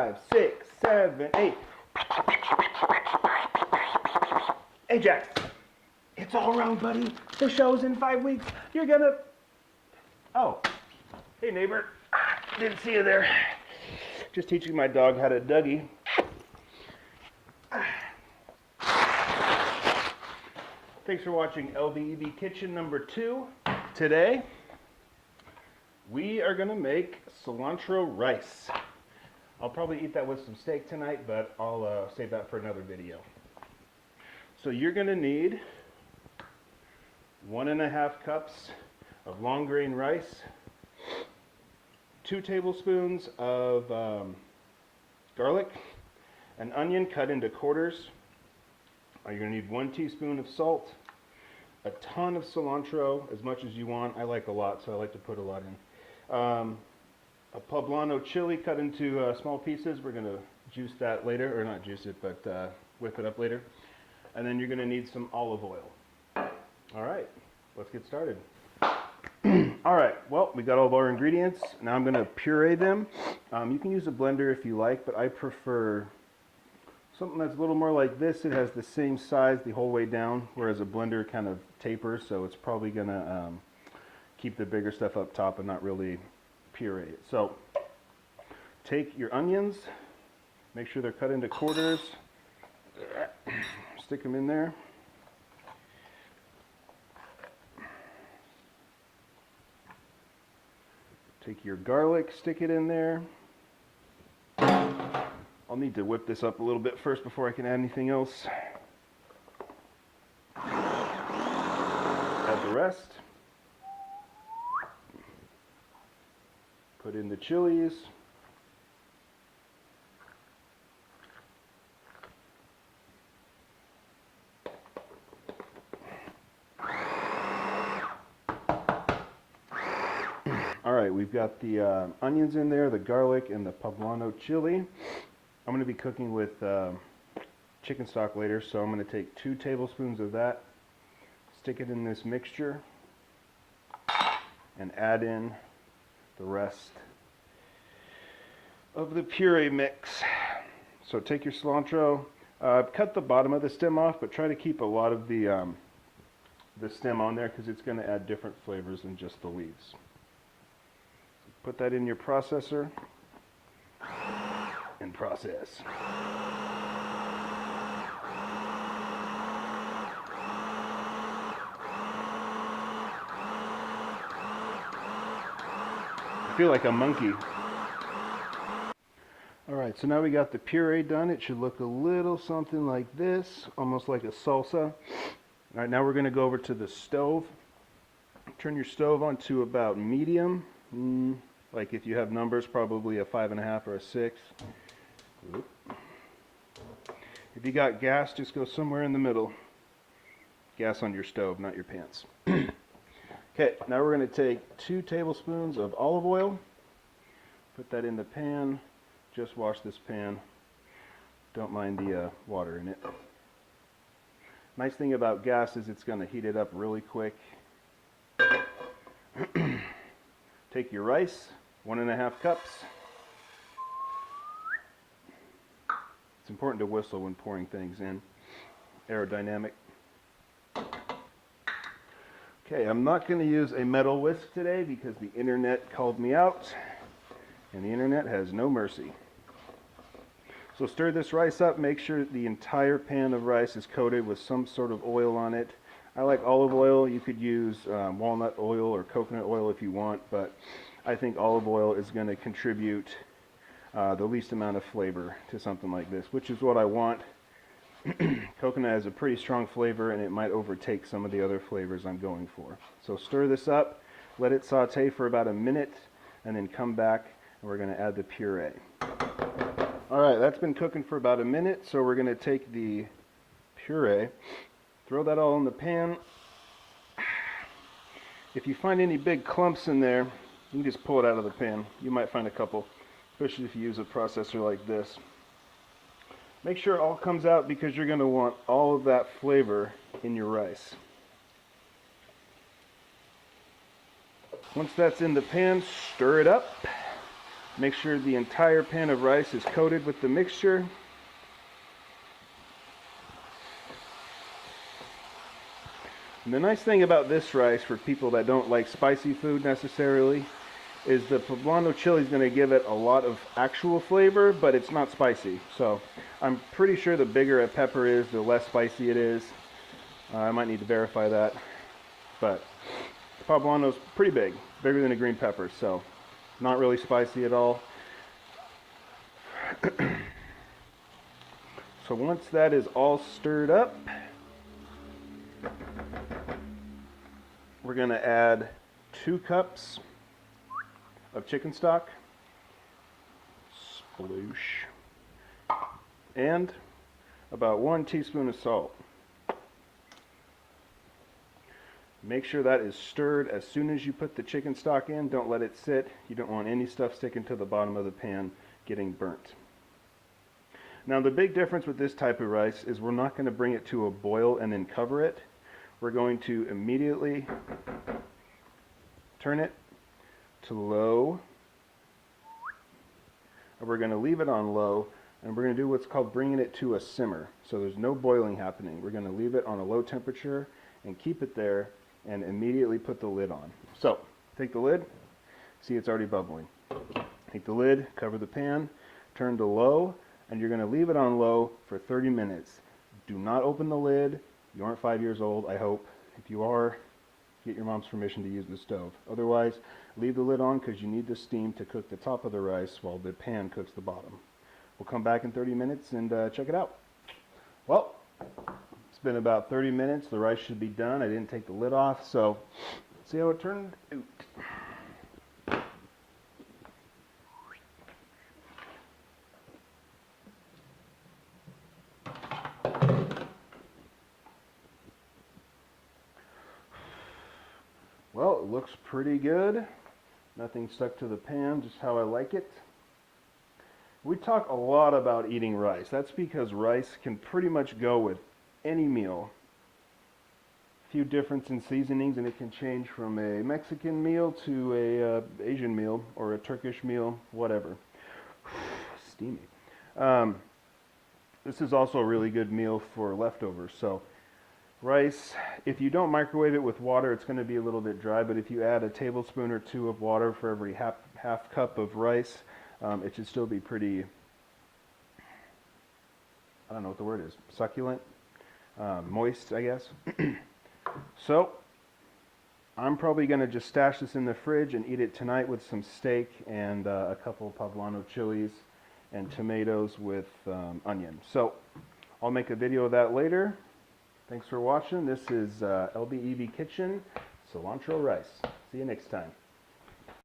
5, 6, 7, 8. Ajax, it's all around, buddy. The show's in 5 weeks. You're gonna... Oh, hey neighbor. Didn't see you there. Just teaching my dog how to Dougie. Thanks for watching LBEB Kitchen number 2. Today, we are gonna make cilantro rice. I'll probably eat that with some steak tonight, but I'll save that for another video. So you're gonna need 1.5 cups of long grain rice, 2 tablespoons of garlic, an onion cut into quarters. You're going to need 1 teaspoon of salt, a ton of cilantro, as much as you want. I like a lot, so I like to put a lot in. A poblano chili cut into small pieces. We're going to juice that later, or not juice it, but whip it up later. And then you're going to need some olive oil. All right, let's get started. All right, well, we got all of our ingredients. Now I'm going to puree them. You can use a blender if you like, but I prefer something that's a little more like this. It has the same size the whole way down, whereas a blender kind of tapers, so it's probably going to keep the bigger stuff up top and not really puree it. So take your onions, make sure they're cut into quarters, stick them in there. Take your garlic, stick it in there. I'll need to whip this up a little bit first before I can add anything else. Add the rest. Put in the chilies. All right, we've got the onions in there, the garlic, and the poblano chili. I'm going to be cooking with chicken stock later, so I'm going to take 2 tablespoons of that, stick it in this mixture, and add in the rest of the puree mix. So take your cilantro, cut the bottom of the stem off, but try to keep a lot of the stem on there because it's going to add different flavors than just the leaves. Put that in your processor and process. I feel like a monkey. All right, so now we got the puree done. It should look a little something like this, almost like a salsa. All right, now we're going to go over to the stove. Turn your stove on to about medium. Like if you have numbers, probably a 5.5 or a 6. Oop. If you got gas, just go somewhere in the middle. Gas on your stove, not your pants. Okay, now we're going to take 2 tablespoons of olive oil. Put that in the pan. Just wash this pan. Don't mind the water in it. Nice thing about gas is it's going to heat it up really quick. Take your rice, 1.5 cups. It's important to whistle when pouring things in. Aerodynamic. Okay, I'm not going to use a metal whisk today because the internet called me out, and the internet has no mercy. So stir this rice up, make sure the entire pan of rice is coated with some sort of oil on it. I like olive oil. You could use walnut oil or coconut oil if you want, but I think olive oil is going to contribute the least amount of flavor to something like this, which is what I want. Coconut has a pretty strong flavor, and it might overtake some of the other flavors I'm going for. So stir this up, let it saute for about a minute, and then come back, and we're going to add the puree. All right, that's been cooking for about a minute, so we're going to take the puree, throw that all in the pan. If you find any big clumps in there, you can just pull it out of the pan. You might find a couple, especially if you use a processor like this. Make sure it all comes out because you're going to want all of that flavor in your rice. Once that's in the pan, stir it up. Make sure the entire pan of rice is coated with the mixture. And the nice thing about this rice, for people that don't like spicy food necessarily, is the poblano chili is going to give it a lot of actual flavor, but it's not spicy. So I'm pretty sure the bigger a pepper is, the less spicy it is. I might need to verify that, but poblano's pretty big, bigger than a green pepper, so not really spicy at all. So once that is all stirred up, we're going to add 2 cups of chicken stock, sploosh, and about 1 teaspoon of salt. Make sure that is stirred as soon as you put the chicken stock in. Don't let it sit. You don't want any stuff sticking to the bottom of the pan getting burnt. Now the big difference with this type of rice is we're not going to bring it to a boil and then cover it. We're going to immediately turn it to low, and we're going to leave it on low, and we're going to do what's called bringing it to a simmer. So there's no boiling happening. We're going to leave it on a low temperature and keep it there and immediately put the lid on. So take the lid, see it's already bubbling. Take the lid, cover the pan, turn to low, and you're going to leave it on low for 30 minutes. Do not open the lid. You aren't 5 years old, I hope. If you are, get your mom's permission to use the stove. Otherwise, leave the lid on because you need the steam to cook the top of the rice while the pan cooks the bottom. We'll come back in 30 minutes and check it out. Well, it's been about 30 minutes. The rice should be done. I didn't take the lid off, so let's see how it turned out. Well, it looks pretty good. Nothing stuck to the pan, just how I like it. We talk a lot about eating rice. That's because rice can pretty much go with any meal. A few difference in seasonings and it can change from a Mexican meal to a Asian meal or a Turkish meal, whatever. Steamy. This is also a really good meal for leftovers. So rice, if you don't microwave it with water, it's going to be a little bit dry, but if you add a tablespoon or 2 of water for every half cup of rice, it should still be pretty, I don't know what the word is, succulent, moist, I guess. So I'm probably going to just stash this in the fridge and eat it tonight with some steak and a couple poblano chilies and tomatoes with onion. So I'll make a video of that later. Thanks for watching. This is LBEB Kitchen, cilantro rice. See you next time.